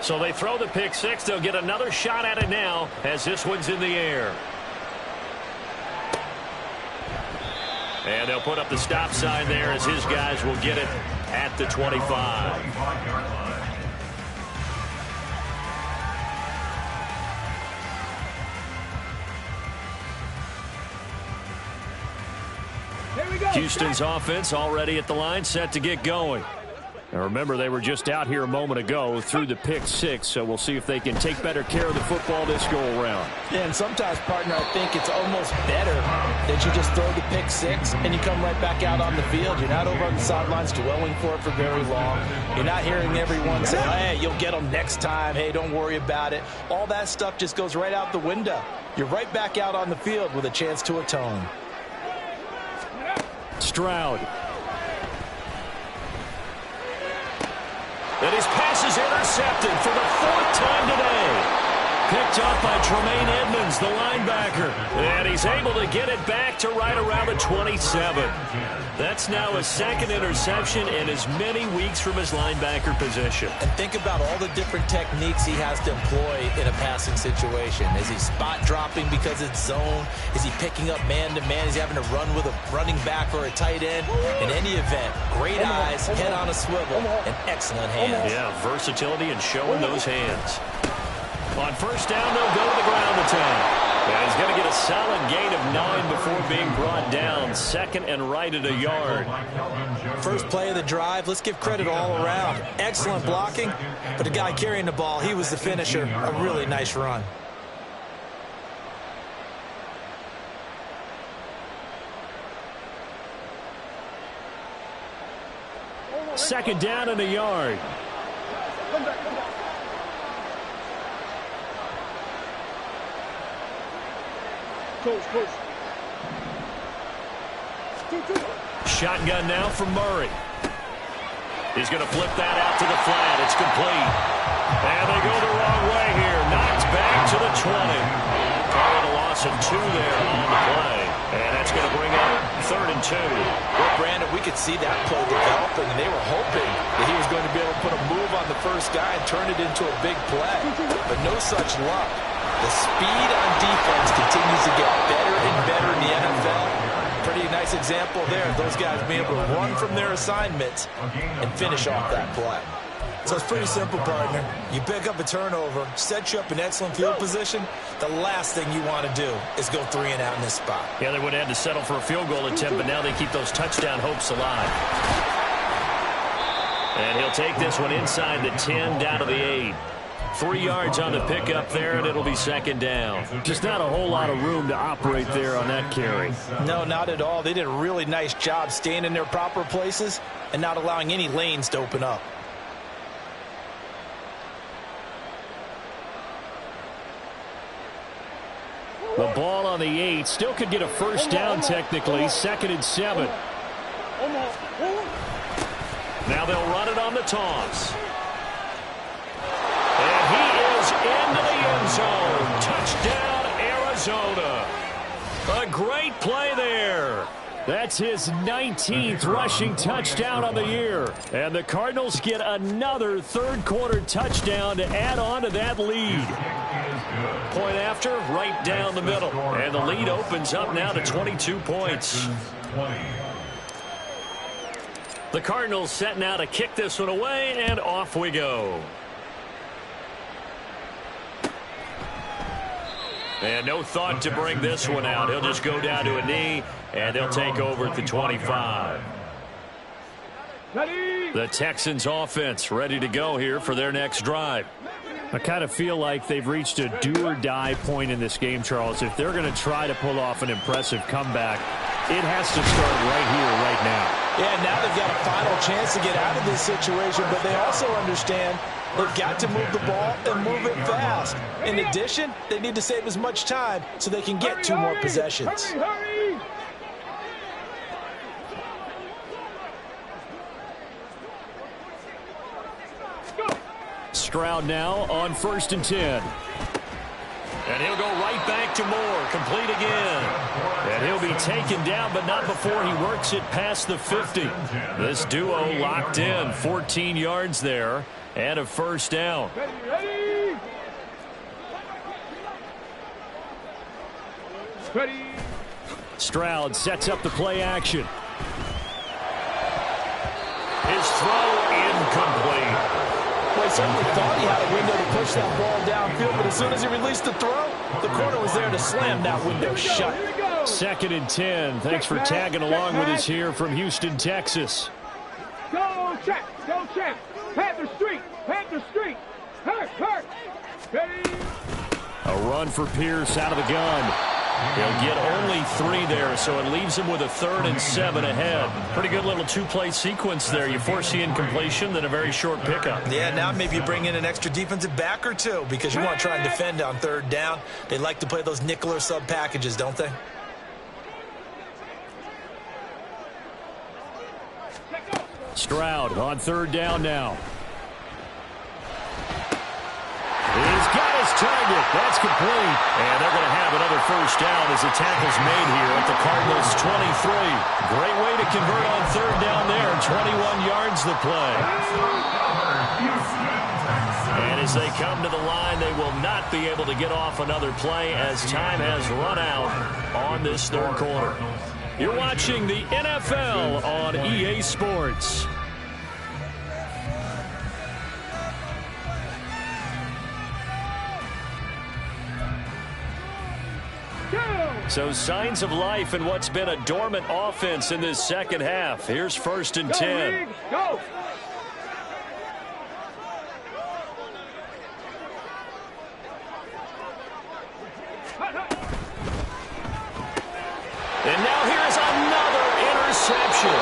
So they throw the pick six. They'll get another shot at it now as this one's in the air. And they'll put up the stop sign there as his guys will get it at the 25. Houston's offense already at the line, set to get going. Now remember, they were just out here a moment ago through the pick six, so we'll see if they can take better care of the football this go around. Yeah, and sometimes, partner, I think it's almost better that you just throw the pick six and you come right back out on the field. You're not over on the sidelines dwelling for it for very long. You're not hearing everyone say, hey, you'll get them next time. Hey, don't worry about it. All that stuff just goes right out the window. You're right back out on the field with a chance to atone. Stroud. And his pass is intercepted for the fourth time today. Picked up by Tremaine Edmonds, the linebacker. And he's able to get it back to right around the 27. That's now his second interception in as many weeks from his linebacker position. And think about all the different techniques he has to employ in a passing situation. Is he spot dropping because it's zone? Is he picking up man-to-man? Is he having to run with a running back or a tight end? In any event, great eyes, head on a swivel, and excellent hands. Yeah, versatility and showing those hands. On first down, they'll go to the ground attack. And he's going to get a solid gain of 9 before being brought down. Second and right at a yard. First play of the drive, let's give credit all around. Excellent blocking, but the guy carrying the ball, he was the finisher. A really nice run. Second down and a yard. Shotgun now from Murray. He's going to flip that out to the flat. It's complete. And they go the wrong way here. Knocked back to the 20. Carrying a loss of 2 there on the play. And that's going to bring up 3rd and 2. Well, Brandon, we could see that play developing, and they were hoping that he was going to be able to put a move on the first guy and turn it into a big play. But no such luck. The speed on defense continues to get better and better in the NFL. Pretty nice example there of those guys being able to run from their assignments and finish off that play. So it's pretty simple, partner. You pick up a turnover, set you up in excellent field position. The last thing you want to do is go 3 and out in this spot. Yeah, they would have had to settle for a field goal attempt, but now they keep those touchdown hopes alive. And he'll take this one inside the 10 down to the 8. 3 yards on the pickup there, and it'll be second down. Just not a whole lot of room to operate there on that carry. No, not at all. They did a really nice job staying in their proper places and not allowing any lanes to open up. The ball on the 8. Still could get a first down technically. 2nd and 7. Now they'll run it on the toss. And he is into the end zone. Touchdown, Arizona. A great play there. That's his 19th rushing touchdown on the year. And the Cardinals get another third-quarter touchdown to add on to that lead. Point after, right down the middle. And the lead opens up now to 22 points. The Cardinals set now to kick this one away, and off we go. And no thought to bring this one out. He'll just go down to a knee, and they'll take over at the 25. The Texans offense ready to go here for their next drive. I kind of feel like they've reached a do-or-die point in this game, Charles. If they're going to try to pull off an impressive comeback, it has to start right here, right now. Yeah, now they've got a final chance to get out of this situation, but they also understand they've got to move the ball and move it fast. In addition, they need to save as much time so they can get 2 more possessions. Hurry! Stroud now on 1st and 10. And he'll go right back to Moore. Complete again. And he'll be taken down, but not before he works it past the 50. This duo locked in. 14 yards there. And a first down. Ready. Stroud sets up the play action. His throw incomplete. Well, he certainly thought he had a window to push that ball downfield, but as soon as he released the throw, the corner was there to slam that window shut. 2nd and 10. Thanks for tagging along with us here from Houston, Texas. Go check. Go check. Panther Street. Panther Street. Hurt. Hurt. Ready. A run for Pierce out of the gun. He'll get only 3 there, so it leaves him with a 3rd and 7 ahead. Pretty good little 2-play sequence there. You force the incompletion, then a very short pickup. Yeah, now maybe you bring in an extra defensive back or two because you want to try and defend on 3rd down. They like to play those nickel or sub packages, don't they? Stroud on 3rd down now. He's got his target. That's complete. And they're going to have another first down as the tackle's made here at the Cardinals' 23. Great way to convert on 3rd down there. 21 yards the play. And as they come to the line, they will not be able to get off another play as time has run out on this 3rd quarter. You're watching the NFL on EA Sports. So signs of life in what's been a dormant offense in this 2nd half. Here's 1st and 10. Go. And now here's another interception.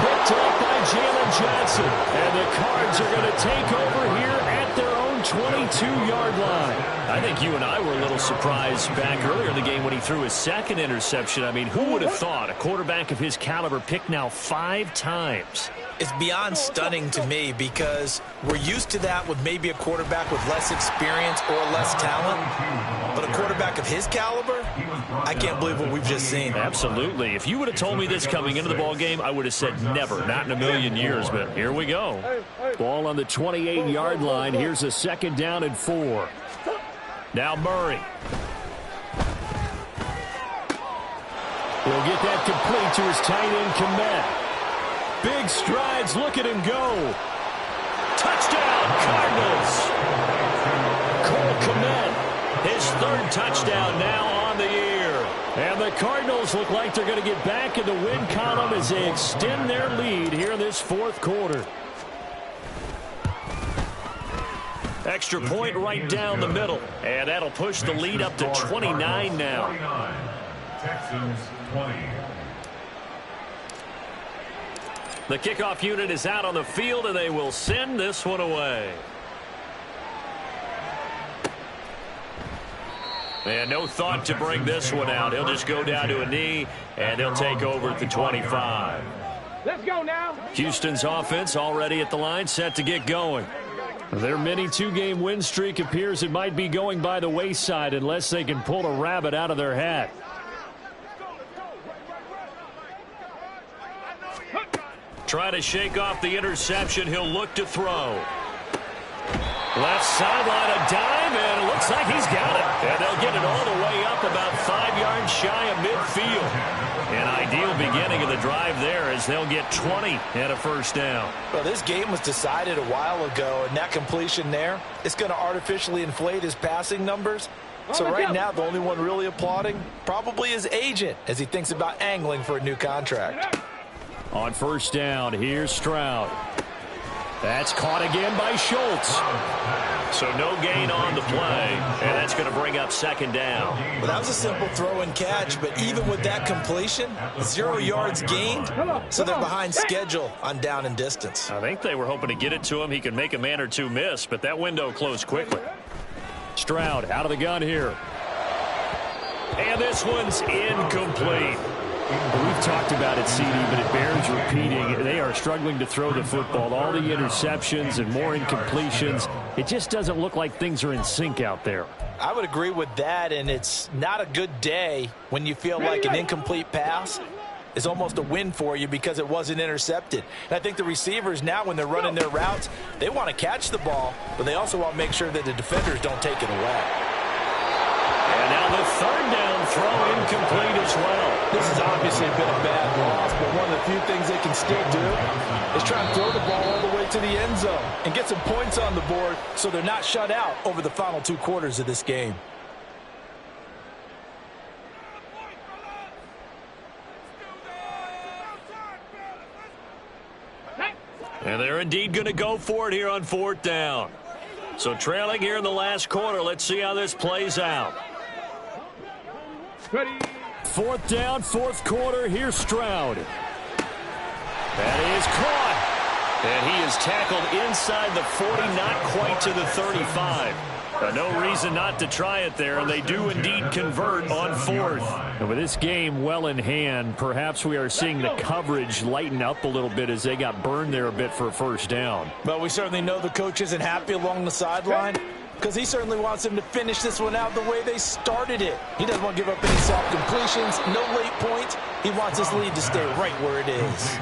Picked up by Jalen Johnson. And the Cards are going to take over here at their own 22-yard line. I think you and I were a little surprised back earlier in the game when he threw his 2nd interception. I mean, who would have thought a quarterback of his caliber picked now 5 times? It's beyond stunning to me because we're used to that with maybe a quarterback with less experience or less talent. But a quarterback of his caliber, I can't believe what we've just seen. Absolutely. If you would have told me this coming into the ballgame, I would have said never, not in a million years. But here we go. Ball on the 28-yard line. Here's a 2nd down and 4. Now Murray. He'll get that complete to his tight end, Kmet. Big strides. Look at him go. Touchdown, Cardinals. Cole Kmet, his 3rd touchdown now on the year. And the Cardinals look like they're going to get back in the win column as they extend their lead here in this 4th quarter. Extra point right down the middle. And that'll push the lead up to 29 now. Texans 20. The kickoff unit is out on the field, and they will send this one away. And no thought to bring this one out. He'll just go down to a knee, and they'll take over at the 25. Let's go now. Houston's offense already at the line, set to get going. Their mini 2-game win streak appears it might be going by the wayside unless they can pull a rabbit out of their hat. Try to shake off the interception. He'll look to throw. Left sideline, a dive, and it looks like he's got it. And they'll get it all the way up about 5 yards shy of midfield. An ideal beginning of the drive there as they'll get 20 and a first down. Well, this game was decided a while ago, and that completion there, it's going to artificially inflate his passing numbers. So right now, the only one really applauding probably his agent as he thinks about angling for a new contract. On first down, here's Stroud. That's caught again by Schultz. So no gain on the play, and that's going to bring up 2nd down. Well, that was a simple throw and catch, but even with that completion, 0 yards gained, so they're behind schedule on down and distance. I think they were hoping to get it to him. He could make a man or two miss, but that window closed quickly. Stroud out of the gun here. And this one's incomplete. We've talked about it, CD, but it bears repeating. They are struggling to throw the football. All the interceptions and more incompletions. It just doesn't look like things are in sync out there. I would agree with that, and it's not a good day when you feel like an incomplete pass is almost a win for you because it wasn't intercepted. And I think the receivers now, when they're running their routes, they want to catch the ball, but they also want to make sure that the defenders don't take it away. And now the third down throw incomplete as well. This has obviously been a bad loss, but one of the few things they can still do is try and throw the ball all the way to the end zone and get some points on the board so they're not shut out over the final 2 quarters of this game. And they're indeed going to go for it here on 4th down. So trailing here in the last quarter. Let's see how this plays out. Ready. 4th down, 4th quarter. Here's Stroud. That is caught. And he is tackled inside the 40, not quite to the 35. No reason not to try it there, and they do indeed convert on 4th. And with this game well in hand, perhaps we are seeing the coverage lighten up a little bit as they got burned there a bit for a 1st down. But we certainly know the coach isn't happy along the sideline because he certainly wants them to finish this one out the way they started it. He doesn't want to give up any soft completions, no late points. He wants his lead to stay right where it is.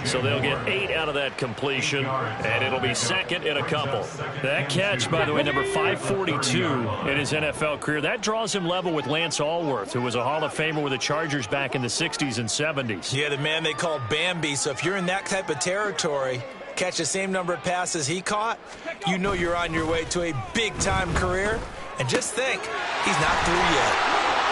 So they'll get 8 out of that completion, and it'll be 2nd and a couple. That catch, by the way, number 542 in his NFL career, that draws him level with Lance Allworth, who was a Hall of Famer with the Chargers back in the 60s and 70s. Yeah, the man they called Bambi. So if you're in that type of territory, catch the same number of passes he caught, you know you're on your way to a big-time career. And just think, he's not through yet.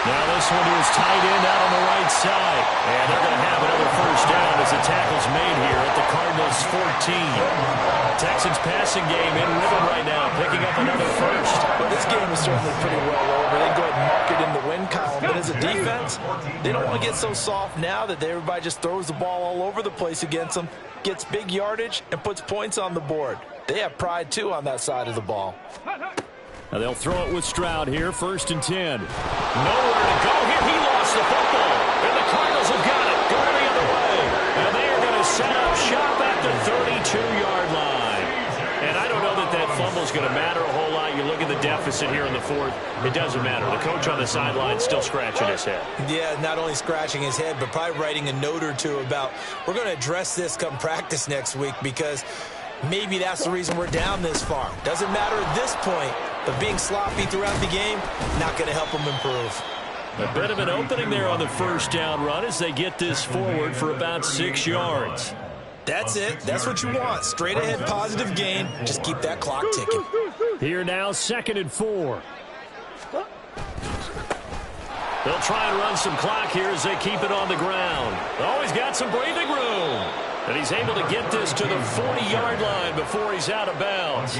Now this one to his tight end out on the right side. And they're going to have another 1st down as the tackle's made here at the Cardinals' 14. Texans passing game in rhythm right now, picking up another 1st. Well, this game is certainly pretty well over. They go ahead and mark it in the win column. But as a defense, they don't want to get so soft now that everybody just throws the ball all over the place against them, gets big yardage, and puts points on the board. They have pride, too, on that side of the ball. Now they'll throw it with Stroud here, 1st and 10. Nowhere to go here. He lost the football. And the Cardinals have got it. Going the other way. And they are going to set up shop at the 32-yard line. And I don't know that that fumble is going to matter a whole lot. You look at the deficit here in the 4th. It doesn't matter. The coach on the sideline still scratching his head. Yeah, not only scratching his head, but probably writing a note or two about, we're going to address this come practice next week because maybe that's the reason we're down this far. Doesn't matter at this point. But being sloppy throughout the game, not going to help them improve. A bit of an opening there on the 1st down run as they get this forward for about 6 yards. That's it. That's what you want. Straight ahead positive gain. Just keep that clock ticking. Here now, 2nd and 4. They'll try and run some clock here as they keep it on the ground. Always got some breathing room. And he's able to get this to the 40-yard line before he's out of bounds.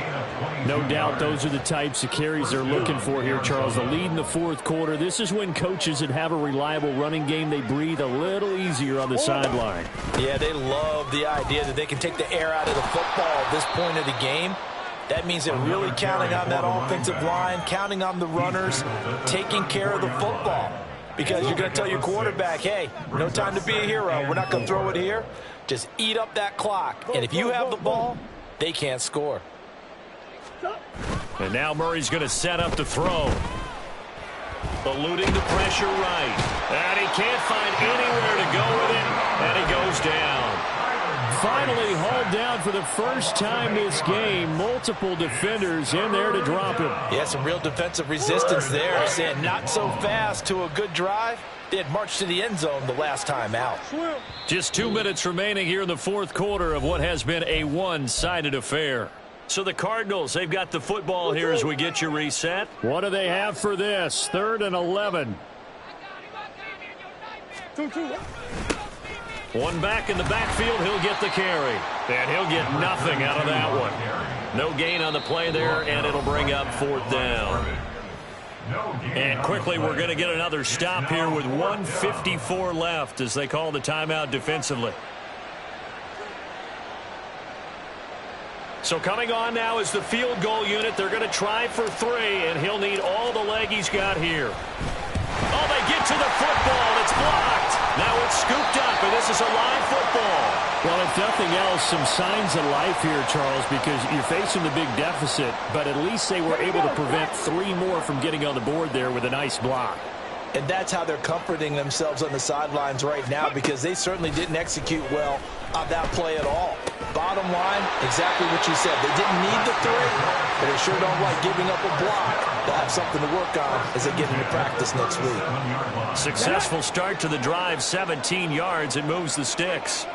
No doubt those are the types of carries they're looking for here, Charles. The lead in the 4th quarter. This is when coaches that have a reliable running game, they breathe a little easier on the sideline. Yeah, they love the idea that they can take the air out of the football at this point of the game. That means they're really counting on that offensive line, counting on the runners, taking care of the football. Because you're going to tell your quarterback, hey, no time to be a hero. We're not going to throw it here. Just eat up that clock. And if you have the ball, they can't score. And now Murray's going to set up the throw. Eluding the pressure right. And he can't find anywhere to go with it. And he goes down. Finally hauled down for the first time this game. Multiple defenders in there to drop him. Yeah, some real defensive resistance there. Saying not so fast to a good drive. They had marched to the end zone the last time out. Just 2 minutes remaining here in the 4th quarter of what has been a one-sided affair. So the Cardinals, they've got the football here as we get you reset. What do they have for this? 3rd and 11. One back in the backfield, he'll get the carry. And he'll get nothing out of that one. No gain on the play there, and it'll bring up 4th down. And quickly, we're going to get another stop here with 1:54 left as they call the timeout defensively. So coming on now is the field goal unit. They're going to try for 3, and he'll need all the leg he's got here. Oh, they get to the football. It's blocked. Now it's scooped up, and this is a live football. Well, if nothing else, some signs of life here, Charles, because you're facing the big deficit, but at least they were able to prevent 3 more from getting on the board there with a nice block. And that's how they're comforting themselves on the sidelines right now, because they certainly didn't execute well on that play at all. Bottom line, exactly what you said. They didn't need the 3, but they sure don't like giving up a block. They'll have something to work on as they get into practice next week. Successful start to the drive, 17 yards, and moves the sticks.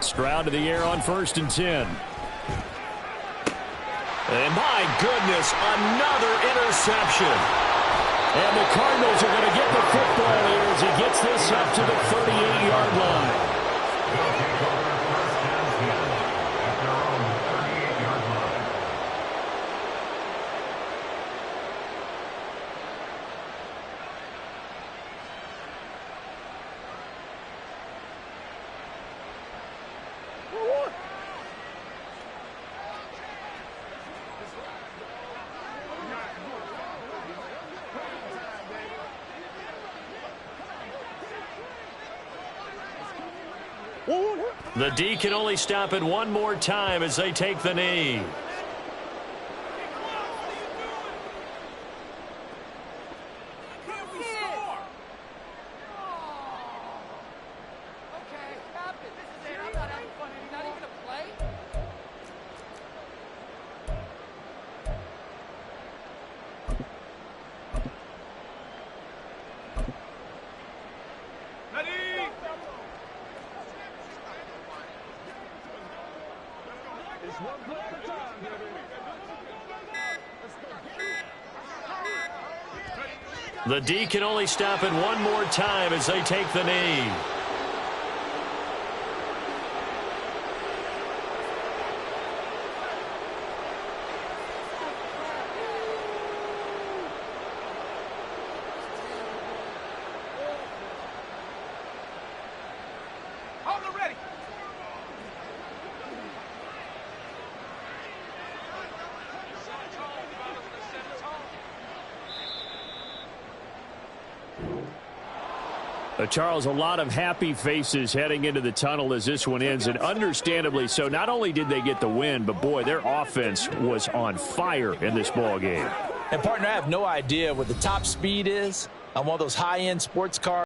Stroud to the air on 1st and 10. And my goodness, another interception. And the Cardinals are going to get the football here as he gets this up to the 38-yard line. The D can only stop it one more time as they take the knee. The D can only stop it one more time as they take the knee. Charles, a lot of happy faces heading into the tunnel as this one ends, and understandably so. Not only did they get the win, but, boy, their offense was on fire in this ball game. And, partner, I have no idea what the top speed is on one of those high-end sports cars.